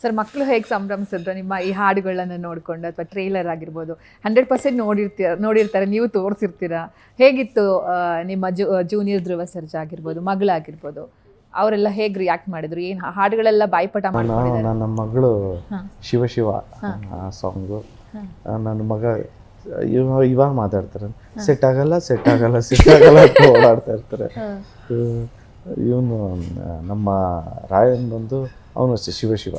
Sir ಮಕ್ಕಳು ಹೇಗೆ ಸಂಭ್ರಮಿಸಿದ್ರು ನಿಮ್ಮ ಈ ಹಾಡುಗಳನ್ನ ನೋಡಿಕೊಂಡು ಅಥವಾ ಟ್ರೇಲರ್ ಆಗಿರ್ಬೋದು 100% ನೋಡಿರ್ತಾರೆ, ನೀವು ತೋರಿಸಿರ್ತೀರಾ. ಹೇಗಿತ್ತು ನಿಮ್ಮ ಜೂನಿಯರ್ ಧ್ರುವ ಸರ್ಜಾ ಆಗಿರ್ಬೋದು, ಮಗಳಾಗಿರ್ಬೋದು, ಅವರೆಲ್ಲ ಹೇಗೆ ರಿಯಾಕ್ಟ್ ಮಾಡಿದ್ರು? ಏನು ಹಾಡುಗಳೆಲ್ಲ ಬಾಯ್ಪಾಠ ಮಾಡ್ಕೊಂಡಿದ್ದಾರೆ? ನನ್ನ ಮಗಳು ಶಿವ ಶಿವ ಸಾಂಗು, ನನ್ನ ಮಗ ಇವಾಗ ಮಾತಾಡ್ತಾರೆ, ಸೆಟ್ ಆಗಲ್ಲ ಸೆಟ್ ಆಗಲ್ಲ ಸೆಟ್ ಆಗಲ್ಲ ಅಂತ ಓಡಾಡ್ತಾ ಇರ್ತಾರೆ. ಇವನು ನಮ್ಮ ರಾಯಣ್ಣಂದು ಅವನು ಅಷ್ಟೇ ಶಿವ ಶಿವ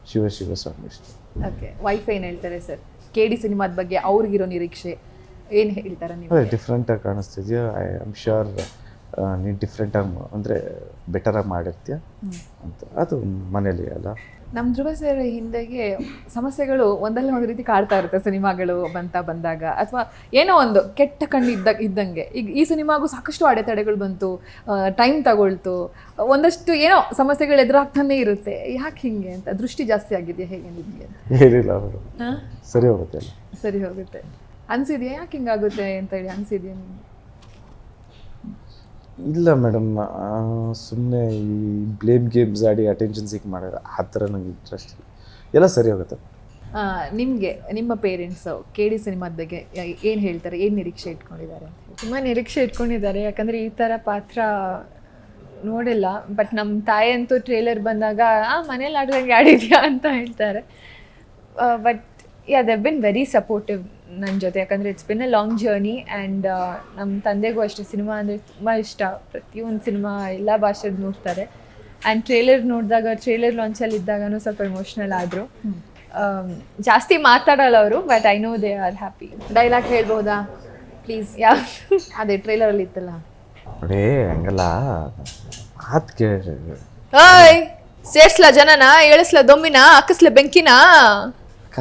ಶಿವ ಶಿವ ಸಾಂಗ್ ಇಷ್ಟ. ಓಕೆ, ವೈಫ್ ಏನು ಹೇಳ್ತಾರೆ ಸರ್ KD ಸಿನಿಮಾದ ಬಗ್ಗೆ? ಅವ್ರಿಗಿರೋ ನಿರೀಕ್ಷೆ ಏನು ಹೇಳ್ತಾರೆ ನೀವು? ಅದೇ ಡಿಫ್ರೆಂಟಾಗಿ ಕಾಣಿಸ್ತಿದ್ಯಾ, ಐ ಆಮ್ ಶ್ಯೂರ್ ನೀನು ಡಿಫ್ರೆಂಟಾಗಿ ಅಂದರೆ ಬೆಟರಾಗಿ ಮಾಡಿರ್ತೀಯ ಅಂತ. ಅದು ಮನೇಲಿ ಅಲ್ಲ. ನಮ್ಮ ಧ್ರುವ ಸರ್ ಹಿಂದೆಗೆ ಸಮಸ್ಯೆಗಳು ಒಂದಲ್ಲ ಒಂದು ರೀತಿ ಕಾಡ್ತಾ ಇರುತ್ತೆ ಸಿನಿಮಾಗಳು ಬಂದಾಗ, ಅಥವಾ ಏನೋ ಒಂದು ಕೆಟ್ಟ ಕಣ್ಣು ಇದ್ದಂಗೆ. ಈಗ ಈ ಸಿನಿಮಾಗೂ ಸಾಕಷ್ಟು ಅಡೆತಡೆಗಳು ಬಂತು, ಟೈಮ್ ತಗೊಳ್ತು, ಒಂದಷ್ಟು ಏನೋ ಸಮಸ್ಯೆಗಳು ಎದುರಾಗ್ತಾನೆ ಇರುತ್ತೆ. ಯಾಕೆ ಹಿಂಗೆ ಅಂತ? ದೃಷ್ಟಿ ಜಾಸ್ತಿ ಆಗಿದೆಯಾ ಹೇಗೆ ನಿಮಗೆ ಅಂತ? ಏನಿಲ್ಲ, ಅವರು ಸರಿ ಹೋಗುತ್ತೆ ಅಲ್ಲ, ಸರಿ ಹೋಗುತ್ತೆ ಅನ್ಸಿದ್ಯಾ? ಯಾಕೆ ಹಿಂಗಾಗುತ್ತೆ ಅಂತ ಹೇಳಿ ಅನ್ಸಿದ್ಯಾ ನಿಮಗೆ? ಇಲ್ಲ ಮೇಡಮ್, ಸುಮ್ಮನೆ ಈ ಬ್ಲೇಮ್ ಗೇಮ್ಸ್ ಆಡಿ ಅಟೆನ್ಷನ್ ಸಿಕ್ ಮಾಡೋದು ಆ ಥರ ನಂಗೆ ಇಂಟ್ರೆಸ್ಟ್ ಇಲ್ಲ. ಎಲ್ಲ ಸರಿ ಹೋಗುತ್ತೆ. ನಿಮಗೆ ನಿಮ್ಮ ಪೇರೆಂಟ್ಸು KD ಸಿನಿಮಾದ ಬಗ್ಗೆ ಏನು ಹೇಳ್ತಾರೆ? ಏನು ನಿರೀಕ್ಷೆ ಇಟ್ಕೊಂಡಿದ್ದಾರೆ ಅಂತ ಹೇಳಿ? ತುಂಬ ನಿರೀಕ್ಷೆ ಇಟ್ಕೊಂಡಿದ್ದಾರೆ, ಯಾಕಂದರೆ ಈ ಥರ ಪಾತ್ರ ನೋಡಿಲ್ಲ. ಬಟ್ ನಮ್ಮ ತಾಯಿ ಅಂತೂ ಟ್ರೇಲರ್ ಬಂದಾಗ ಮನೇಲಿ ಆಡ್ದಂಗೆ ಆಡಿದ್ಯಾ ಅಂತ ಹೇಳ್ತಾರೆ. But they been very supportive ನನ್ನ ಜೊತೆ, ಯಾಕಂದರೆ it's been a long journey. And ನಮ್ಮ ತಂದೆಗೂ ಅಷ್ಟೇ ಸಿನಿಮಾ ಅಂದರೆ ತುಂಬ ಇಷ್ಟ. ಪ್ರತಿಯೊಂದು ಸಿನಿಮಾ ಎಲ್ಲ ಭಾಷೆದು ನೋಡ್ತಾರೆ. ಆ್ಯಂಡ್ ಟ್ರೇಲರ್ ನೋಡಿದಾಗ, ಟ್ರೇಲರ್ ಲಾಂಚಲ್ಲಿ ಇದ್ದಾಗೂ ಸ್ವಲ್ಪ ಎಮೋಷ್ನಲ್ ಆದರು. ಜಾಸ್ತಿ ಮಾತಾಡಲ್ಲ ಅವರು, but I know they are happy. Dialogue ಹೇಳ್ಬೋದಾ ಪ್ಲೀಸ್? ಯಾವ ಅದೇ ಟ್ರೇಲರಲ್ಲಿ ಇತ್ತಲ್ಲ ನೋಡಿ, ಹಂಗಲ್ಲ ಮಾತು ಕೇಳಿ. ಓಯ್, ಸೇರ್ಸ್ಲ ಜನನ, ಏಳಿಸ್ಲ ದೊಮ್ಮಿನ, ಹಾಕಿಸ್ಲ ಬೆಂಕಿನ. ಅಕ್ಕ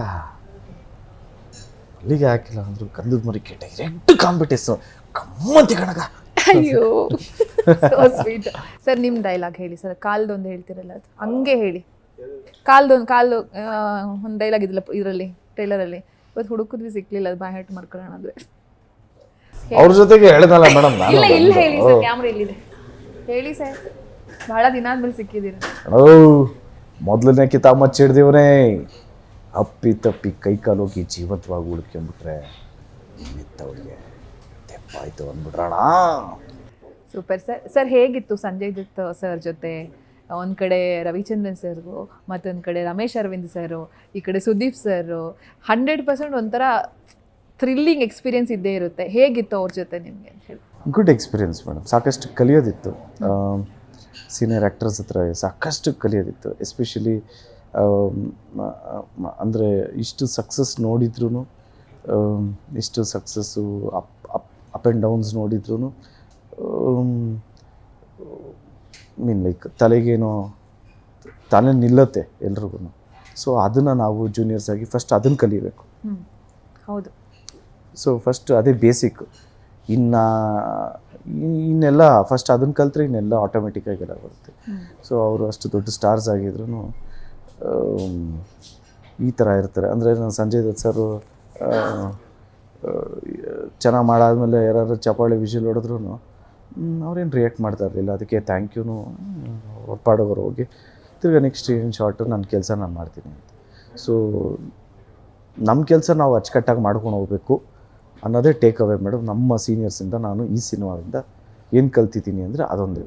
ಅಲ್ಲಿಗೆ ಹಾಕಿಲ್ಲ ಅಂದ್ರು ಗಂಧದ ಮರಿ ಕೆಟ್ಟ ರೆಡ್ ಕಾಂಪಿಟೇಷನ್ ಗಮ್ಮಂತಿ ಕಣಗ. ಅಯ್ಯೋ ಸ್ವೀಟ್. ಸರ್ ನಿಮ್ಮ ಡೈಲಾಗ್ ಹೇಳಿ ಸರ್, ಕಾಲ್ದೊಂದು ಹೇಳ್ತಿರಲ್ಲ ಅದು ಹಂಗೆ ಹೇಳಿ. ಕಾಲು ಒಂದು ಡೈಲಾಗ್ ಇದಿಲ್ಲ ಇದರಲ್ಲಿ ಟ್ರೇಲರಲ್ಲಿ. ಇವತ್ತು ಹುಡುಕಿದ್ವಿ ಸಿಕ್ಲಿಲ್ಲ, ಅದು ಬಾಯ್ ಹಟ್ಟು ಮಾಡ್ಕೊಳ್ಳೋಣ ಅಂದರೆ ಅವ್ರ ಜೊತೆಗೆ ಹೇಳ್ದಲ್ಲ ಮೇಡಮ್. ಇಲ್ಲ ಹೇಳಿ ಸರ್, ಕ್ಯಾಮ್ರಾ ಇಲ್ಲಿದೆ, ಹೇಳಿ ಸರ್. ಭಾಳ ದಿನ ಆದ್ಮೇಲೆ ಸಿಕ್ಕಿದ್ದೀರ. ಮೊದಲನೇ ಕಿತಾಬ್ ಮಚ್ಚಿಡ್ದಿವನೇ, ಅಪ್ಪಿ ತಪ್ಪಿ ಕೈ ಕಾಲು ಹೋಗಿ ಜೀವಂತವಾಗಿ ಉಳ್ಕೊಂಡ್ಬಿಟ್ರೆ ಮಿತ್ತವ್ರಿಗೆ ತೆಪ್ಪಾಯ್ತು ಅಂದ್ಬಿಟ್ರಣ. Super sir. ಸರ್ ಹೇಗಿತ್ತು ಸಂಜಯ್ ದತ್ ಸರ್ ಜೊತೆ? ಒಂದು ಕಡೆ ರವಿಚಂದ್ರನ್ ಸರ್ಗು, ಮತ್ತೊಂದು ಕಡೆ ರಮೇಶ್ ಅರವಿಂದ್ ಸರು, ಈ ಕಡೆ ಸುದೀಪ್ ಸರು. 100% ಒಂಥರ ಥ್ರಿಲ್ಲಿಂಗ್ ಎಕ್ಸ್ಪೀರಿಯನ್ಸ್ ಇದ್ದೇ ಇರುತ್ತೆ. ಹೇಗಿತ್ತು ಅವ್ರ ಜೊತೆ ನಿಮಗೆ ಅಂತ ಹೇಳಿ? Good experience madam. ಸಾಕಷ್ಟು ಕಲಿಯೋದಿತ್ತು, ಸೀನಿಯರ್ ಆ್ಯಕ್ಟರ್ಸ್ ಹತ್ರ ಸಾಕಷ್ಟು ಕಲಿಯೋದಿತ್ತು. ಎಸ್ಪೆಷಲಿ ಅಂದರೆ ಇಷ್ಟು ಸಕ್ಸಸ್ ನೋಡಿದ್ರೂ, ಇಷ್ಟು ಸಕ್ಸಸ್ಸು ಅಪ್ ಆ್ಯಂಡ್ ಡೌನ್ಸ್ ನೋಡಿದ್ರೂ ಮೀನ್ ಲೈಕ್ ತಲೆಗೇನೋ ತಾನೇ ನಿಲ್ಲತ್ತೆ ಎಲ್ರಿಗೂ. ಸೊ ಅದನ್ನು ನಾವು ಜೂನಿಯರ್ಸ್ ಆಗಿ ಫಸ್ಟ್ ಅದನ್ನು ಕಲಿಬೇಕು. ಹೌದು. ಸೊ ಫಸ್ಟ್ ಅದೇ ಬೇಸಿಕ್. ಇನ್ನೆಲ್ಲ ಫಸ್ಟ್ ಅದನ್ನು ಕಲ್ತ್ರೆ ಇನ್ನೆಲ್ಲ ಆಟೋಮೆಟಿಕ್ಕಾಗೆಲ್ಲ ಬರುತ್ತೆ. ಸೊ ಅವರು ಅಷ್ಟು ದೊಡ್ಡ ಸ್ಟಾರ್ಸ್ ಆಗಿದ್ರು ಈ ಥರ ಇರ್ತಾರೆ. ಅಂದರೆ ನಾನು ಸಂಜಯ್ ದತ್ ಸರು ಚೆನ್ನಾಗಿ ಮಾಡಾದ್ಮೇಲೆ ಯಾರು ಚಪ್ಪಾಳೆ ವಿಷಲ್ ಹೊಡೆದ್ರು ಅವ್ರೇನು ರಿಯಾಕ್ಟ್ ಮಾಡ್ತಾ ಇರಲಿಲ್ಲ. ಅದಕ್ಕೆ ಥ್ಯಾಂಕ್ ಯೂನು ಅವ್ರ ಪಾಡೋರು ಹೋಗಿ ತಿರ್ಗಿ ನೆಕ್ಸ್ಟ್ ಏನು ಶಾರ್ಟು ನನ್ನ ಕೆಲಸ ನಾನು ಮಾಡ್ತೀನಿ ಅಂತ. ಸೊ ನಮ್ಮ ಕೆಲಸ ನಾವು ಅಚ್ಚುಕಟ್ಟಾಗಿ ಮಾಡ್ಕೊಂಡು ಹೋಗಬೇಕು ಅನ್ನೋದೇ ಟೇಕ್ ಅವೇ ಮೇಡಮ್. ನಮ್ಮ ಸೀನಿಯರ್ಸಿಂದ ನಾನು ಈ ಸಿನಿಮಾದಿಂದ ಏನು ಕಲ್ತಿದ್ದೀನಿ ಅಂದರೆ ಅದೊಂದು